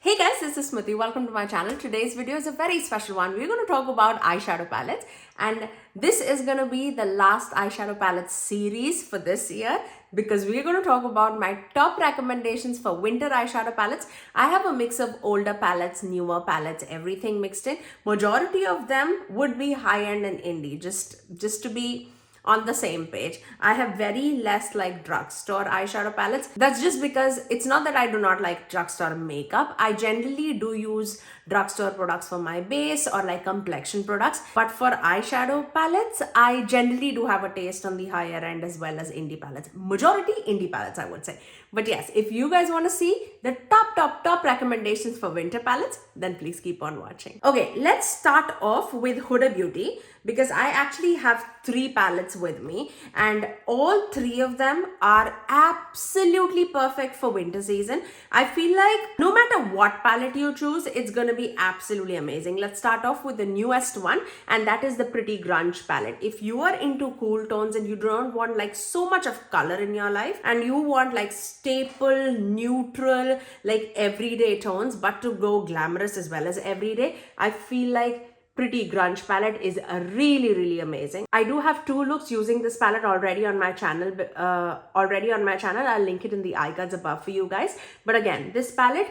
Hey guys, this is Smithy. Welcome to my channel. Today's video is a very special one. We're going to talk about eyeshadow palettes, and this is going to be the last eyeshadow palette series for this year because we're going to talk about my top recommendations for winter eyeshadow palettes. I have a mix of older palettes, newer palettes, everything mixed in. Majority of them would be high-end and indie, just to be on the same page. I have very less like drugstore eyeshadow palettes. That's just because it's not that I do not like drugstore makeup. I generally do use drugstore products for my base or like complexion products. But for eyeshadow palettes, I generally do have a taste on the higher end as well as indie palettes. Majority indie palettes, I would say. But yes, if you guys want to see the top recommendations for winter palettes, then please keep on watching. Okay, let's start off with Huda Beauty because I actually have 3 palettes with me and all 3 of them are absolutely perfect for winter season. I feel like no matter what palette you choose, it's gonna be absolutely amazing. Let's start off with the newest one, and that is the Pretty Grunge palette. If you are into cool tones and you don't want like so much of color in your life and you want like staple, neutral, like everyday tones, but to go glamorous as well as everyday, I feel like Pretty Grunge palette is really amazing. I do have 2 looks using this palette already on my channel. I'll link it in the eye cards above for you guys. But again, this palette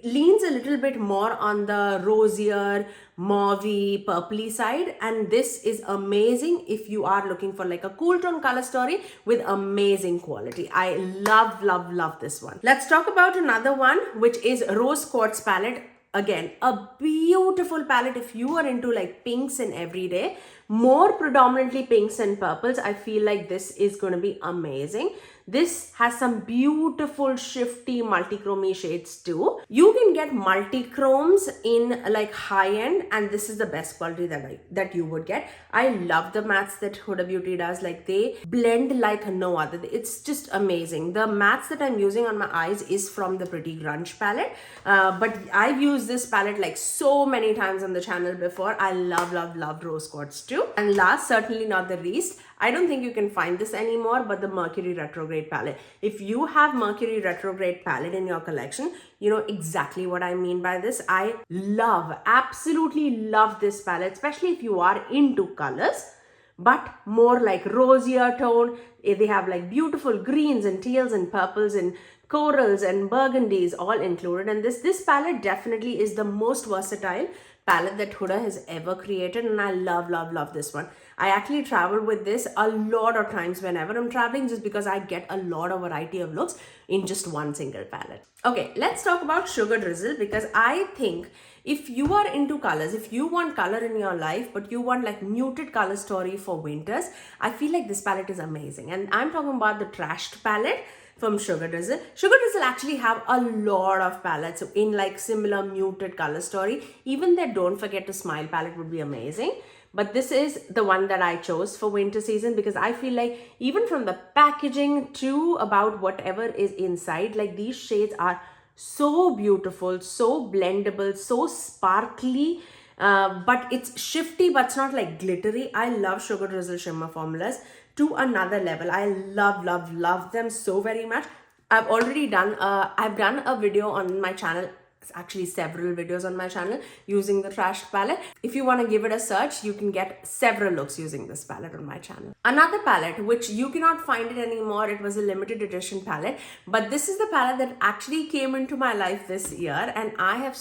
leans a little bit more on the rosier, mauvey, purpley side, and this is amazing if you are looking for like a cool tone color story with amazing quality. I love this one. Let's talk about another one, which is Rose Quartz palette. Again, a beautiful palette if you are into like pinks in everyday, more predominantly pinks and purples. I feel like this is going to be amazing. This has some beautiful shifty multi-chromey shades too. You can get multi-chromes in like high-end, and this is the best quality that you would get. I love the mattes that Huda Beauty does. Like they blend like no other. It's just amazing. The mattes that I'm using on my eyes is from the Pretty Grunge palette. But I've used this palette like so many times on the channel before. I love Rose Quartz too. And last, certainly not the least, I don't think you can find this anymore, but the Mercury Retrograde palette. If you have Mercury Retrograde palette in your collection, you know exactly what I mean by this. I absolutely love this palette, especially if you are into colors, but more like rosier tone. They have like beautiful greens and teals and purples and corals and burgundies all included. And this palette definitely is the most versatile palette that Huda has ever created, and I love this one. I actually travel with this a lot of times whenever I'm traveling, just because I get a lot of variety of looks in just one single palette. Okay, let's talk about Sugar Drizzle, because I think if you are into colors, if you want color in your life, but you want like muted color story for winters, I feel like this palette is amazing. And I'm talking about the Trashed palette from Sugar Drizzle. Sugar Drizzle actually have a lot of palettes in like similar muted color story. Even their Don't Forget to Smile palette would be amazing. But this is the one that I chose for winter season because I feel like even from the packaging to about whatever is inside, like these shades are so beautiful, so blendable, so sparkly. But it's shifty, but it's not like glittery. I love Sugar Drizzle shimmer formulas to another level. I love them so very much. I've done a video on my channel, actually several videos on my channel using the Trashed palette. If you want to give it a search, you can get several looks using this palette on my channel. Another palette which you cannot find it anymore, it was a limited edition palette, but this is the palette that actually came into my life this year, and I have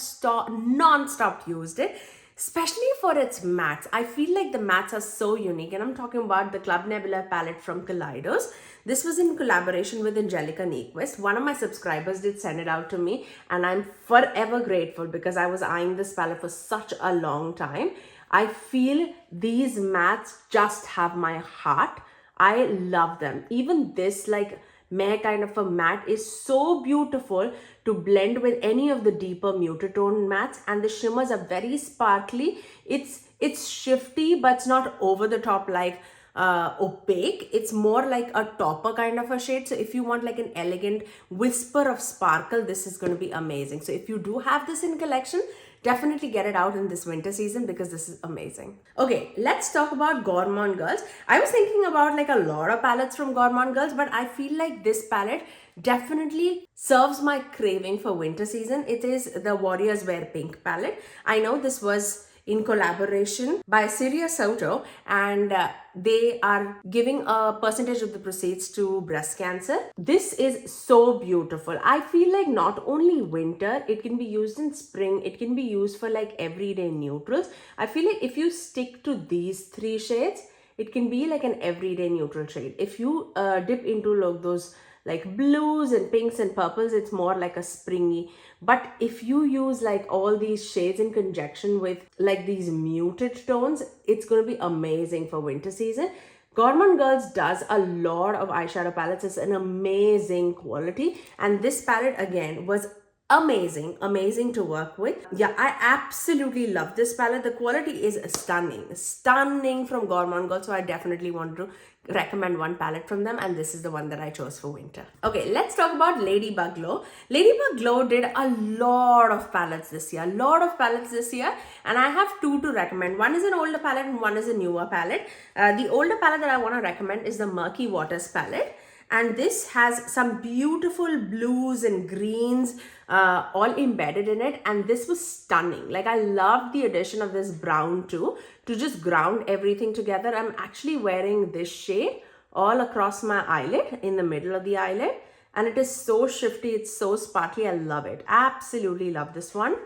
non-stop used it, especially for its mattes. I feel like the mattes are so unique, and I'm talking about the Club Nebula palette from Kaleidos. This was in collaboration with Angelica Nyquist. One of my subscribers did send it out to me, and I'm forever grateful because I was eyeing this palette for such a long time. I feel these mattes just have my heart. I love them. Even this like meh kind of a matte is so beautiful to blend with any of the deeper muted tone mattes, and the shimmers are very sparkly. It's shifty, but it's not over the top like opaque. It's more like a topper kind of a shade. So if you want like an elegant whisper of sparkle, this is going to be amazing. So if you do have this in collection, definitely get it out in this winter season because this is amazing. Okay, let's talk about Gourmande Girls. I was thinking about like a lot of palettes from Gourmande Girls, but I feel like this palette definitely serves my craving for winter season. It is the Warriors Wear Pink palette. I know this was in collaboration by Syria Soto, and they are giving a percentage of the proceeds to breast cancer. This is so beautiful. I feel like not only winter, it can be used in spring, it can be used for like everyday neutrals. I feel like if you stick to these three shades, it can be like an everyday neutral shade. If you dip into like those like blues and pinks and purples, it's more like a springy. But if you use like all these shades in conjunction with like these muted tones, it's going to be amazing for winter season. Gourmande Girls does a lot of eyeshadow palettes. It's an amazing quality, and this palette again was amazing to work with. Yeah, I absolutely love this palette. The quality is stunning from Gourmande Girls. So I definitely want to recommend one palette from them, and this is the one that I chose for winter. Okay, let's talk about Ladybug Glow. Ladybug Glow did a lot of palettes this year, and I have two to recommend. One is an older palette and one is a newer palette. The older palette that I want to recommend is the Murky Waters palette. And this has some beautiful blues and greens all embedded in it, and this was stunning. Like, I loved the addition of this brown too to just ground everything together. I'm actually wearing this shade all across my eyelid, in the middle of the eyelid, and it is so shifty, it's so sparkly. I love it. Absolutely love this one.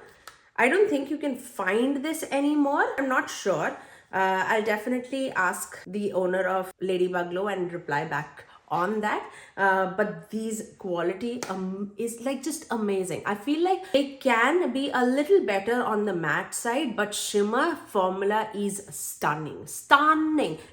I don't think you can find this anymore. I'm not sure. I'll definitely ask the owner of Ladybug Glow and reply back on that, but these quality is like just amazing. I feel like it can be a little better on the matte side, but shimmer formula is stunning.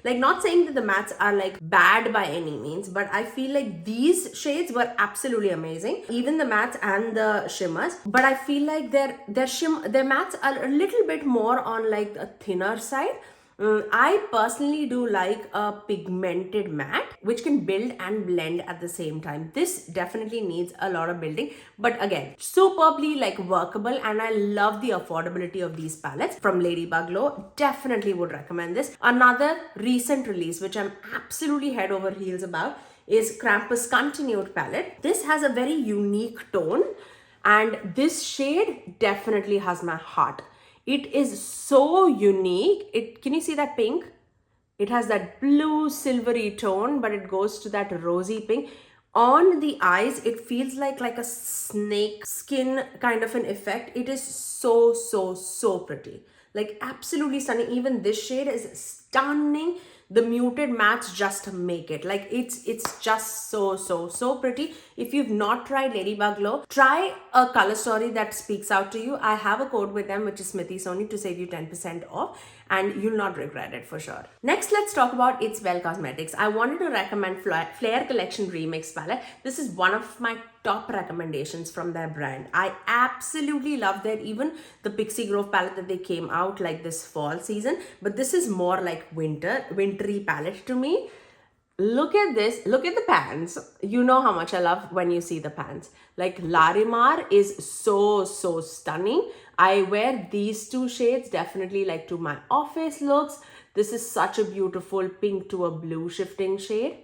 Like, not saying that the mattes are like bad by any means, but I feel like these shades were absolutely amazing, even the mattes and the shimmers. But I feel like their mattes are a little bit more on like a thinner side. I personally do like a pigmented matte which can build and blend at the same time. This definitely needs a lot of building, but again, superbly like workable, and I love the affordability of these palettes from Ladybug Glow. Definitely would recommend this. Another recent release which I'm absolutely head over heels about is Krampus Continued palette. This has a very unique tone, and this shade definitely has my heart. It is so unique. Can you see that pink? It has that blue silvery tone, but it goes to that rosy pink. On the eyes, it feels like a snake skin kind of an effect. It is so pretty. Like, absolutely stunning. Even this shade is stunning. The muted mattes just make it. Like, it's just so pretty. If you've not tried Ladybug Glow, try a color story that speaks out to you. I have a code with them, which is Smithy Sony, to save you 10% off, and you'll not regret it for sure. Next, let's talk about Bel Cosmetics. I wanted to recommend Flare Collection Remixed palette. This is one of my top recommendations from their brand. I absolutely love even the Pixie Grove palette that they came out like this fall season, but this is more like wintry palette to me. Look at this. Look at the pans. You know how much I love when you see the pans. Like, Larimar is so stunning. I wear these two shades definitely like to my office looks. This is such a beautiful pink to a blue shifting shade.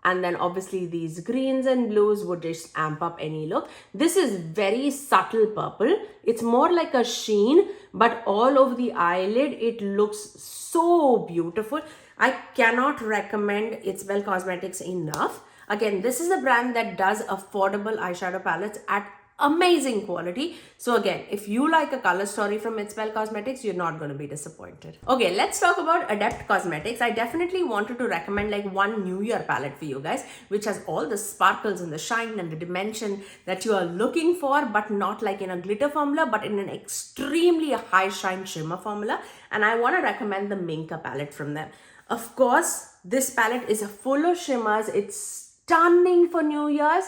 And then obviously these greens and blues would just amp up any look. This is very subtle purple. It's more like a sheen, but all over the eyelid, it looks so beautiful. I cannot recommend Bel Cosmetics enough. Again, this is a brand that does affordable eyeshadow palettes at amazing quality. So again, if you like a color story from Bel Cosmetics, you're not going to be disappointed. Okay, let's talk about Adept Cosmetics. I definitely wanted to recommend like one New Year palette for you guys, which has all the sparkles and the shine and the dimension that you are looking for, but not like in a glitter formula, but in an extremely high shine shimmer formula. And I want to recommend the Minka palette from them. Of course, this palette is full of shimmers. It's stunning for New Year's.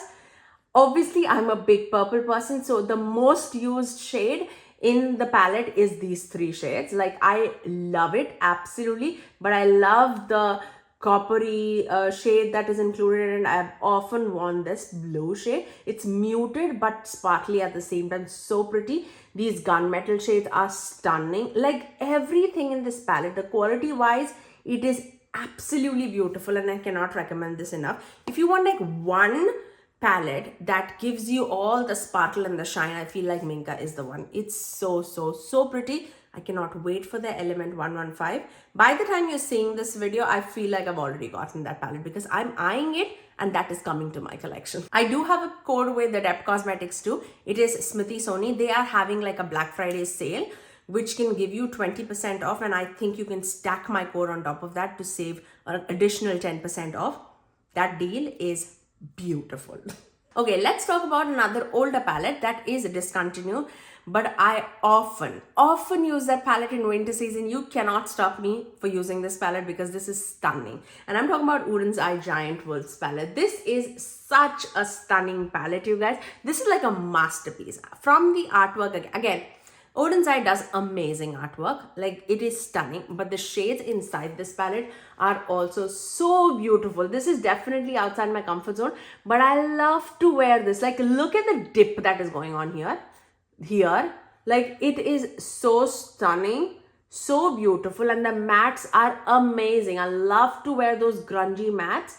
Obviously, I'm a big purple person, so the most used shade in the palette is these three shades. Like, I love it, absolutely. But I love the coppery shade that is included, and I've often worn this blue shade. It's muted but sparkly at the same time, so pretty. These gunmetal shades are stunning. Like everything in this palette, the quality wise, it is absolutely beautiful, and I cannot recommend this enough. If you want like one palette that gives you all the sparkle and the shine, I feel like Minka is the one. It's so pretty. I cannot wait for the Element 115. By the time you're seeing this video, I feel like I've already gotten that palette because I'm eyeing it, and that is coming to my collection. I do have a code with Adept Cosmetics too. It is Smithy Sony. They are having like a Black Friday sale, which can give you 20% off, and I think you can stack my code on top of that to save an additional 10% off. That deal is beautiful. Okay, let's talk about another older palette that is discontinued, but I often use that palette in winter season. You cannot stop me for using this palette because this is stunning. And I'm talking about Odens Eye Giant Wolves palette. This is such a stunning palette, you guys. This is like a masterpiece. From the artwork, again, Odens Eye does amazing artwork. Like, it is stunning, but the shades inside this palette are also so beautiful. This is definitely outside my comfort zone, but I love to wear this. Like, look at the dip that is going on here. Like, it is so stunning, so beautiful, and the mattes are amazing. I love to wear those grungy mattes.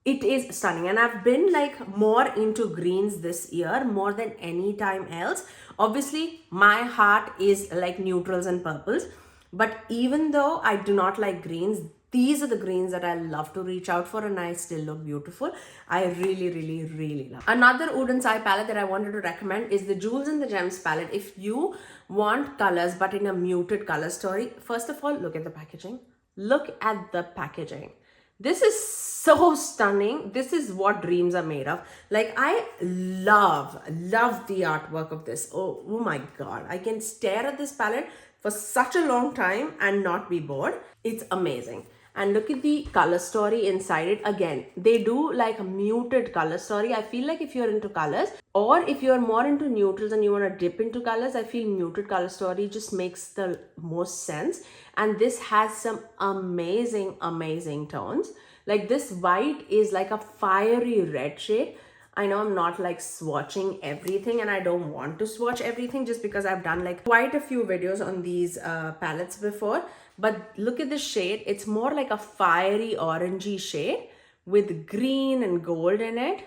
It is stunning, and I've been like more into greens this year more than any time else. Obviously, my heart is like neutrals and purples, but even though I do not like greens, these are the greens that I love to reach out for, and I still look beautiful. I really love. Another Odens Eye palette that I wanted to recommend is the Jewels and the Gems palette. If you want colors but in a muted color story, first of all, look at the packaging. Look at the packaging. This is so stunning. This is what dreams are made of. Like, I love the artwork of this. Oh my god. I can stare at this palette for such a long time and not be bored. It's amazing. And look at the color story inside it. Again, they do like a muted color story. I feel like if you're into colors, or if you're more into neutrals and you want to dip into colors, I feel muted color story just makes the most sense. And this has some amazing tones. Like, this white is like a fiery red shade. I know I'm not like swatching everything, and I don't want to swatch everything just because I've done like quite a few videos on these palettes before. But look at the shade. It's more like a fiery orangey shade with green and gold in it.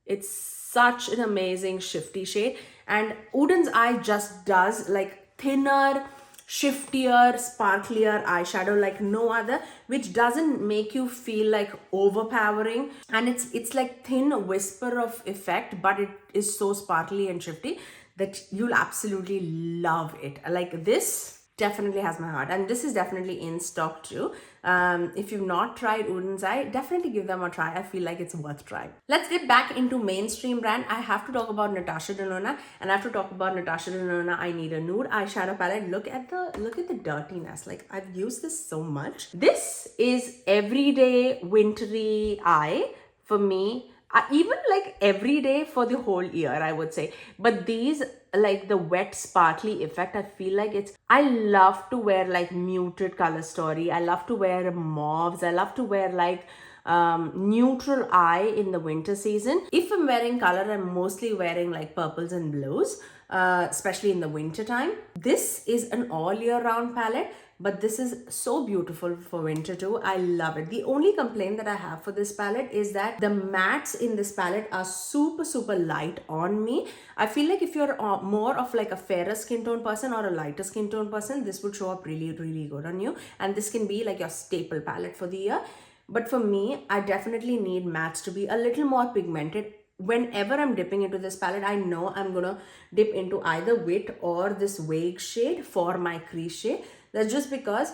It's such an amazing shifty shade. And Odens Eye just does like thinner, shiftier, sparklier eyeshadow like no other, which doesn't make you feel like overpowering. And it's like thin whisper of effect, but it is so sparkly and shifty that you'll absolutely love it. Like, this definitely has my heart, and this is definitely in stock too. If you've not tried Odens Eye, definitely give them a try. I feel like it's worth trying. Let's get back into mainstream brand. I have to talk about Natasha Denona, and I have to talk about Natasha Denona I Need a Nude eyeshadow palette. Look at the dirtiness. Like, I've used this so much. This is everyday wintry eye for me. Even like every day for the whole year, I would say. But these, like the wet sparkly effect, I feel like I love to wear like muted color story. I love to wear mauves. I love to wear like neutral eye in the winter season. If I'm wearing color, I'm mostly wearing like purples and blues, especially in the winter time. This is an all year round palette, but this is so beautiful for winter too. I love it. The only complaint that I have for this palette is that the mattes in this palette are super light on me. I feel like if you're more of like a fairer skin tone person or a lighter skin tone person, this would show up really good on you, and this can be like your staple palette for the year. But for me, I definitely need mattes to be a little more pigmented. Whenever I'm dipping into this palette, I know I'm gonna dip into either Wit or this Vague shade for my crease shade. That's just because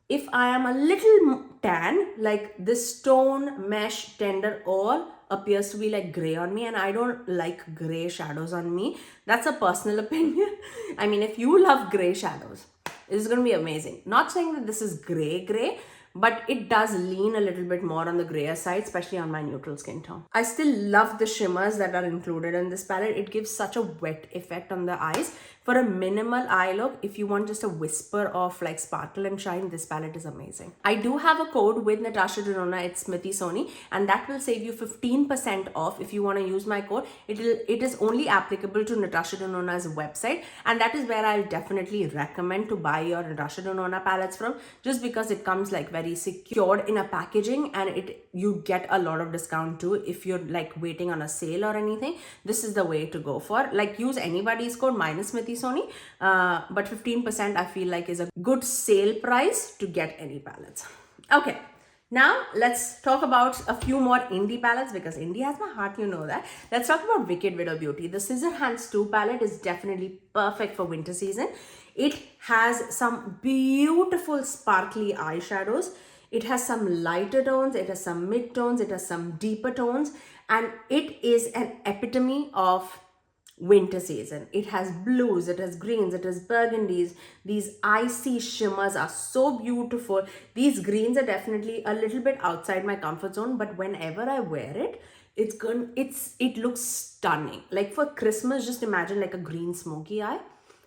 if I am a little tan, like this stone, mesh, tender, all appears to be like gray on me, and I don't like gray shadows on me. That's a personal opinion. I mean, if you love gray shadows, this is going to be amazing. Not saying that this is gray, but it does lean a little bit more on the grayer side, especially on my neutral skin tone. I still love the shimmers that are included in this palette. It gives such a wet effect on the eyes. For a minimal eye look, if you want just a whisper of like sparkle and shine, this palette is amazing. I do have a code with Natasha Denona I, it's Smithy Sony, and that will save you 15% off if you want to use my code. It is only applicable to Natasha Denona's website, and that is where I'll definitely recommend to buy your Natasha Denona palettes from, just because it comes like very secured in a packaging, and you get a lot of discount too if you're like waiting on a sale or anything. This is the way to go for. Like, use anybody's code minus Smithy Sony, but 15% I feel like is a good sale price to get any palettes. Okay, now let's talk about a few more indie palettes, because indie has my heart, you know that. Let's talk about Wicked Widow Beauty. The Scissor Hands 2 palette is definitely perfect for winter season. It has some beautiful sparkly eyeshadows. It has some lighter tones, it has some mid tones, it has some deeper tones, and it is an epitome of winter season. It has blues, it has greens, it has burgundies. These icy shimmers are so beautiful. These greens are definitely a little bit outside my comfort zone, but whenever I wear it, it looks stunning. Like for Christmas, just imagine like a green smoky eye.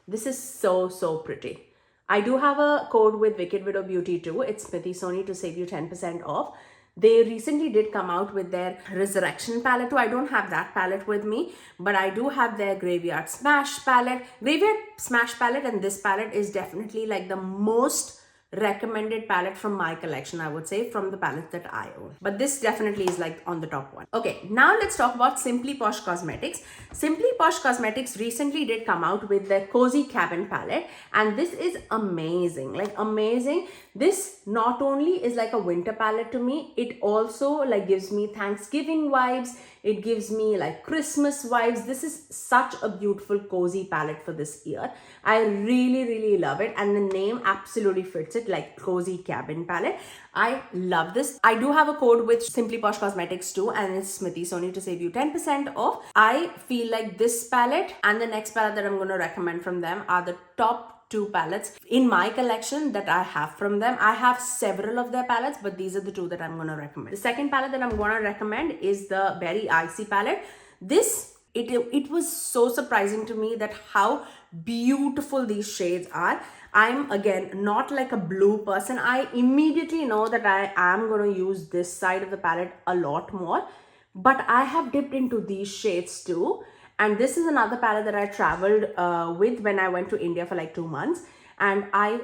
This is so pretty. I do have a code with Wicked Widow Beauty too. It's Smithy Sony to save you 10% off. They recently did come out with their Resurrection palette too. I don't have that palette with me, but I do have their Graveyard Smash palette. Graveyard Smash palette and this palette is definitely like the most recommended palette from my collection, I would say, from the palettes that I own. But this definitely is like on the top one. Okay, now let's talk about Simply Posh Cosmetics. Simply Posh Cosmetics recently did come out with their Cozy Cabin palette, and this is amazing, like amazing. This not only is like a winter palette to me, it also like gives me Thanksgiving vibes. It gives me like Christmas vibes. This is such a beautiful cozy palette for this year. I really love it, and the name absolutely fits it, like Cozy Cabin palette. I love this. I do have a code with Simply Posh Cosmetics too, and it's Smithy Sony to save you 10% off. I feel like this palette and the next palette that I'm going to recommend from them are the top 2 palettes in my collection that I have from them. I have several of their palettes, but these are the 2 that I'm going to recommend. The second palette that I'm going to recommend is the Berry Icy palette. It was so surprising to me that how beautiful these shades are. I'm again not like a blue person. I immediately know that I am going to use this side of the palette a lot more, but I have dipped into these shades too. And this is another palette that I traveled with when I went to India for like 2 months, and I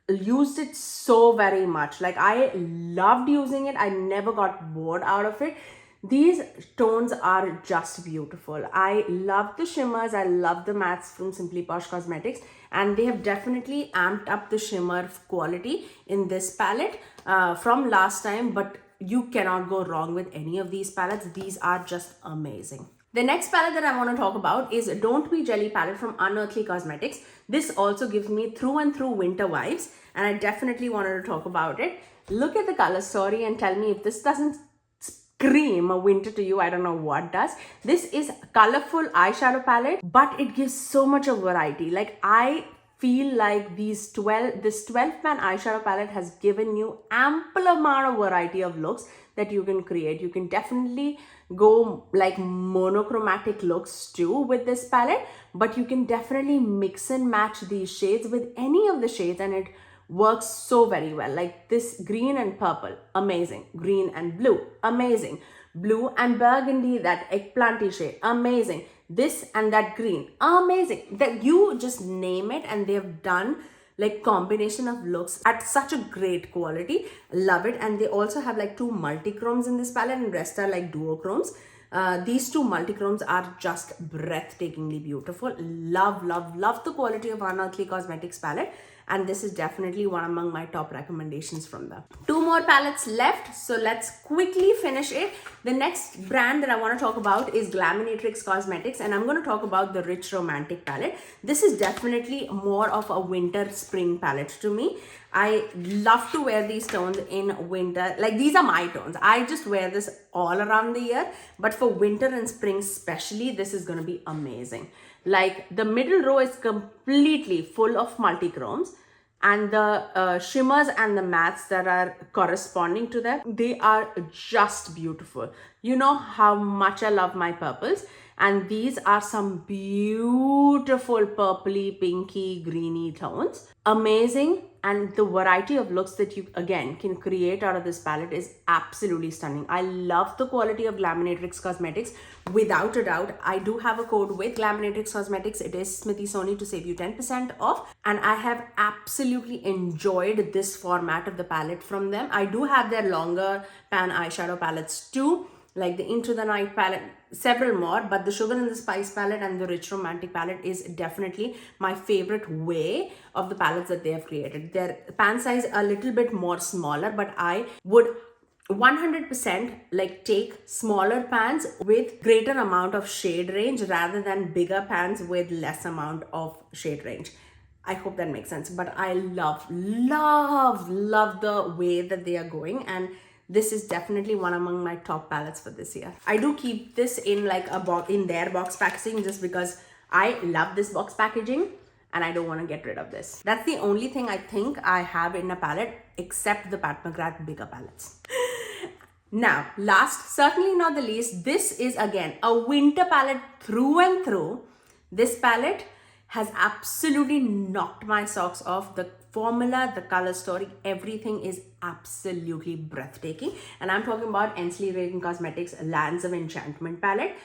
used it so very much. Like I loved using it. I never got bored out of it. These tones are just beautiful. I love the shimmers. I love the mattes from Simply Posh Cosmetics, and they have definitely amped up the shimmer quality in this palette from last time, but you cannot go wrong with any of these palettes. These are just amazing. The next palette that I want to talk about is Don't Be Jelly palette from Unearthly Cosmetics. This also gives me through and through winter vibes, and I definitely wanted to talk about it. Look at the color story and tell me if this doesn't scream a winter to you. I don't know what does. This is colorful eyeshadow palette, but it gives so much of variety. Like I feel like this 12-man eyeshadow palette has given you ample amount of variety of looks that you can create. You can definitely go like monochromatic looks too with this palette, but you can definitely mix and match these shades with any of the shades, and it works so very well. Like this green and purple, amazing. Green and blue, amazing. Blue and burgundy, that eggplanty shade, amazing. This and that green, amazing. That you just name it, and they have done like combination of looks at such a great quality. Love it. And they also have like 2 multi-chromes in this palette, and rest are like duochromes. These 2 multi-chromes are just breathtakingly beautiful. Love the quality of Unearthly Cosmetics palette, and this is definitely one among my top recommendations from them. 2 more palettes left, so let's quickly finish it. The next brand that I want to talk about is Glaminatrix Cosmetics, and I'm going to talk about the Rich Romantic palette. This is definitely more of a winter spring palette to me. I love to wear these tones in winter. Like these are my tones. I just wear this all around the year, but for winter and spring especially, this is going to be amazing. Like the middle row is completely full of multi-chromes. and the shimmers and the mattes that are corresponding to them, they are just beautiful. You know how much I love my purples, and these are some beautiful purpley, pinky, greeny tones. Amazing. And the variety of looks that you again can create out of this palette is absolutely stunning. I love the quality of Glaminatrix Cosmetics. Without a doubt, I do have a code with Glaminatrix Cosmetics. It is Smithy Sony to save you 10% off. And I have absolutely enjoyed this format of the palette from them. I do have their longer pan eyeshadow palettes too, like the Into the Night palette, several more, but the Sugar and the Spice palette and the Rich Romantic palette is definitely my favorite way of the palettes that they have created. Their pan size a little bit more smaller, but I would 100% like take smaller pans with greater amount of shade range rather than bigger pans with less amount of shade range. I hope that makes sense, but I love the way that they are going, and this is definitely one among my top palettes for this year. I do keep this in like a box, in their box packaging, just because I love this box packaging and I don't want to get rid of this. That's the only thing I think I have in a palette except the Pat McGrath bigger palettes. Now, last, certainly not the least, this is again a winter palette through and through. This palette has absolutely knocked my socks off. The formula, the color story, everything is absolutely breathtaking. And I'm talking about Ensley Cosmetics Lands of Enchantment palette.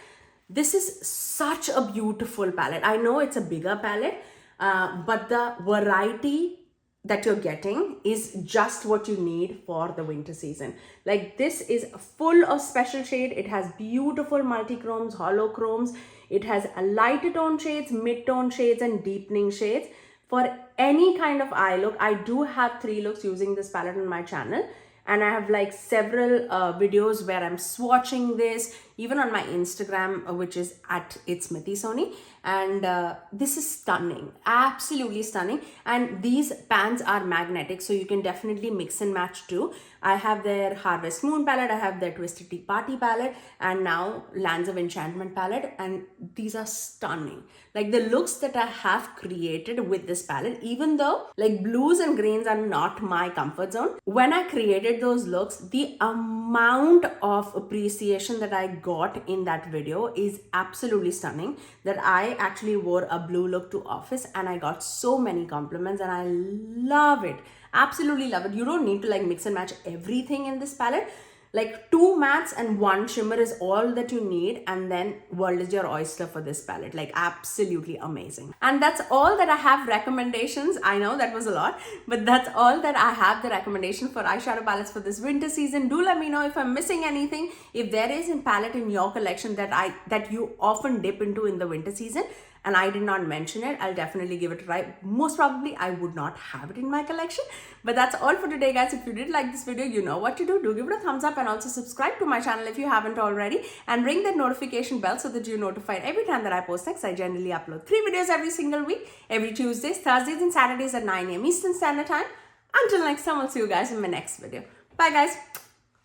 This is such a beautiful palette. I know it's a bigger palette, but the variety that you're getting is just what you need for the winter season. Like, this is full of special shade. It has beautiful multi-chromes, holochromes. It has a lighter tone shades, mid-tone shades, and deepening shades. For any kind of eye look, I do have 3 looks using this palette on my channel. And I have like several videos where I'm swatching this, even on my Instagram, which is at It's Smithy Sony. And this is stunning, absolutely stunning. And these pans are magnetic, so you can definitely mix and match too. I have their Harvest Moon palette, I have their Twisted Tea Party palette, and now Lands of Enchantment palette. And these are stunning. Like, the looks that I have created with this palette, even though like blues and greens are not my comfort zone, when I created those looks, the amount of appreciation that I got in that video is absolutely stunning. That I actually wore a blue look to office and I got so many compliments, and I love it. Absolutely love it. You don't need to like mix and match everything in this palette. Like, 2 mattes and 1 shimmer is all that you need, and then world is your oyster for this palette. Like, absolutely amazing. And that's all that I have recommendations. I know that was a lot, but that's all that I have the recommendation for eyeshadow palettes for this winter season. Do let me know if I'm missing anything. If there is a palette in your collection that you often dip into in the winter season and I did not mention it, I'll definitely give it a try. Most probably I would not have it in my collection. But that's all for today, guys. If you did like this video, you know what to do. Do give it a thumbs up, and also subscribe to my channel if you haven't already, and ring that notification bell so that you're notified every time that I post next. I generally upload 3 videos every single week, every Tuesdays, Thursdays, and Saturdays at 9 AM Eastern Standard Time. Until next time, I'll see you guys in my next video. Bye, guys.